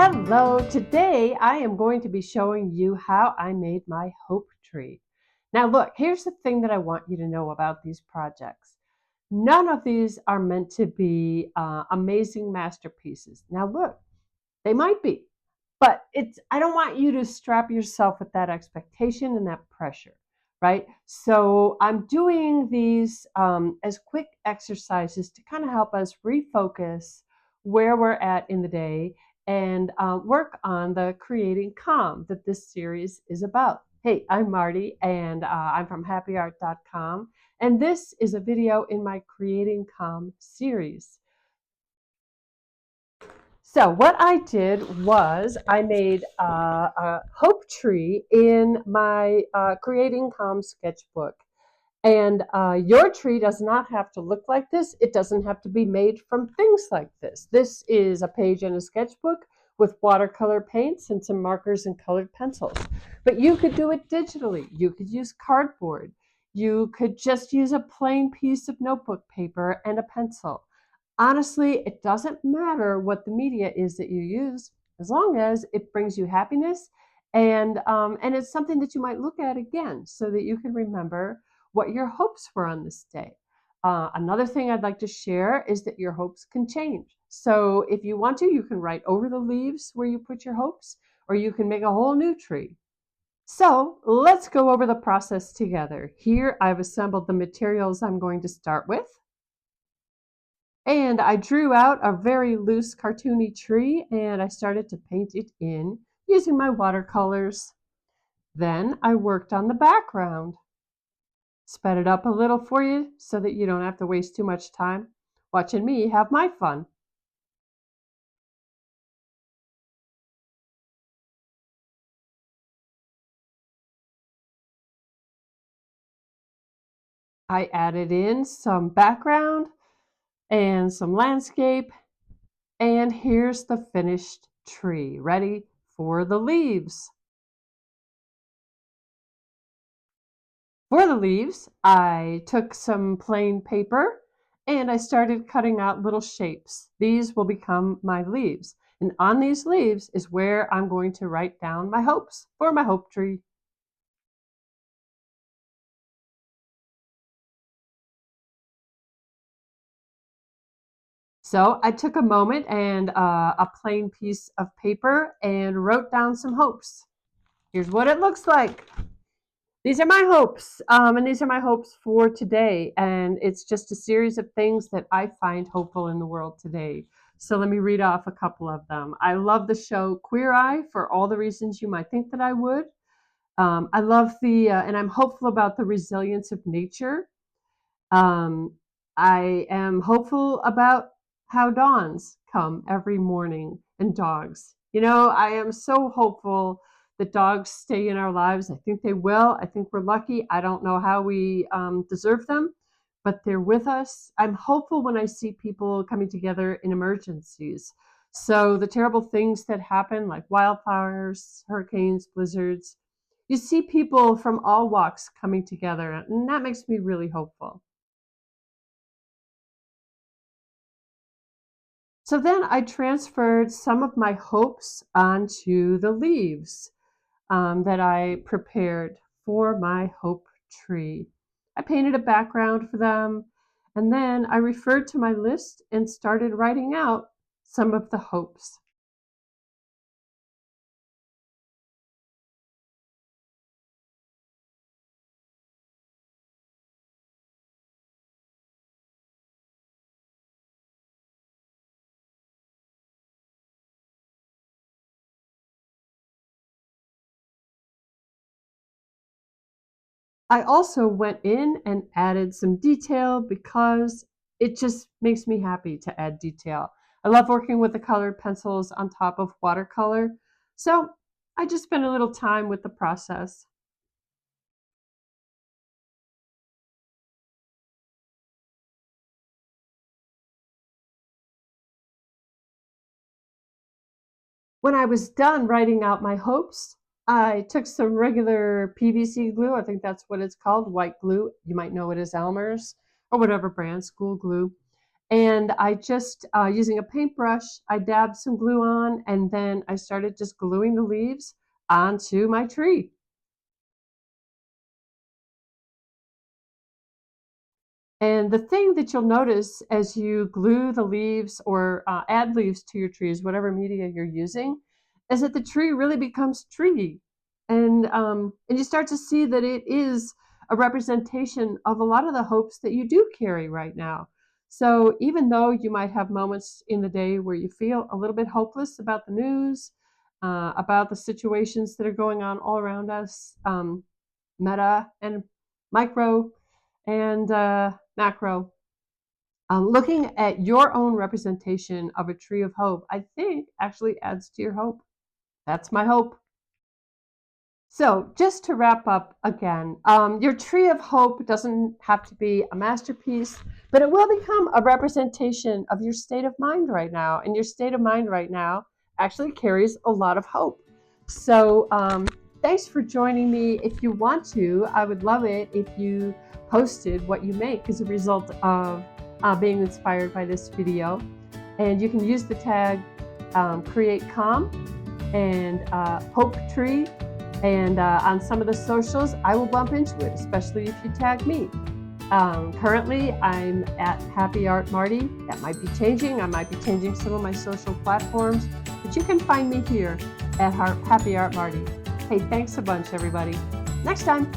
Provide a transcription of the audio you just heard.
Hello, today I am going to be showing you how I made my hope tree. Now look, here's the thing that I want you to know about these projects. None of these are meant to be amazing masterpieces. Now look, they might be, but I don't want you to strap yourself with that expectation and that pressure, right? So I'm doing these as quick exercises to kind of help us refocus where we're at in the day and work on the creating calm that this series is about. Hey, I'm Marty, and I'm from happyart.com, and this is a video in my Creating Calm series. So what I did was I made a hope tree in my Creating Calm sketchbook. And your tree does not have to look like this. It doesn't have to be made from things like this. This is a page in a sketchbook with watercolor paints and some markers and colored pencils. But you could do it digitally. You could use cardboard. You could just use a plain piece of notebook paper and a pencil. Honestly, it doesn't matter what the media is that you use, as long as it brings you happiness and it's something that you might look at again so that you can remember what your hopes were on this day. Another thing I'd like to share is that your hopes can change. So if you want to, you can write over the leaves where you put your hopes, or you can make a whole new tree. So let's go over the process together. Here I've assembled the materials I'm going to start with. And I drew out a very loose cartoony tree and I started to paint it in using my watercolors. Then I worked on the background. Sped it up a little for you so that you don't have to waste too much time watching me have my fun. I added in some background and some landscape, and here's the finished tree, ready for the leaves. For the leaves, I took some plain paper and I started cutting out little shapes. These will become my leaves. And on these leaves is where I'm going to write down my hopes for my hope tree. So I took a moment and a plain piece of paper and wrote down some hopes. Here's what it looks like. These are my hopes, and these are my hopes for today. And it's just a series of things that I find hopeful in the world today. So let me read off a couple of them. I love the show Queer Eye for all the reasons you might think that I would. I love and I'm hopeful about the resilience of nature. Um, I am hopeful about how dawns come every morning and dogs. You know, I am so hopeful that dogs stay in our lives. I think they will. I think we're lucky. I don't know how we deserve them, but they're with us. I'm hopeful when I see people coming together in emergencies. So the terrible things that happen, like wildfires, hurricanes, blizzards, you see people from all walks coming together, and that makes me really hopeful. So then I transferred some of my hopes onto the leaves that I prepared for my hope tree. I painted a background for them, and then I referred to my list and started writing out some of the hopes. I also went in and added some detail because it just makes me happy to add detail. I love working with the colored pencils on top of watercolor, so I just spent a little time with the process. When I was done writing out my hopes, I took some regular PVC glue. I think that's what it's called, white glue. You might know it as Elmer's or whatever brand, school glue. And I just, using a paintbrush, I dabbed some glue on, and then I started just gluing the leaves onto my tree. And the thing that you'll notice as you glue the leaves or add leaves to your trees, whatever media you're using, is that the tree really becomes tree. And you start to see that it is a representation of a lot of the hopes that you do carry right now. So even though you might have moments in the day where you feel a little bit hopeless about the news, about the situations that are going on all around us, meta and micro and macro, looking at your own representation of a tree of hope, I think actually adds to your hope. That's my hope. So, just to wrap up again, your tree of hope doesn't have to be a masterpiece, but it will become a representation of your state of mind right now. And your state of mind right now actually carries a lot of hope. So, thanks for joining me. If you want to, I would love it if you posted what you make as a result of being inspired by this video. And you can use the tag Create Calm and Hope Tree. And on some of the socials, I will bump into it, especially if you tag me. Currently, I'm at Happy Art Marti. That might be changing. I might be changing some of my social platforms, but you can find me here at Happy Art Marti. Hey, thanks a bunch, everybody. Next time.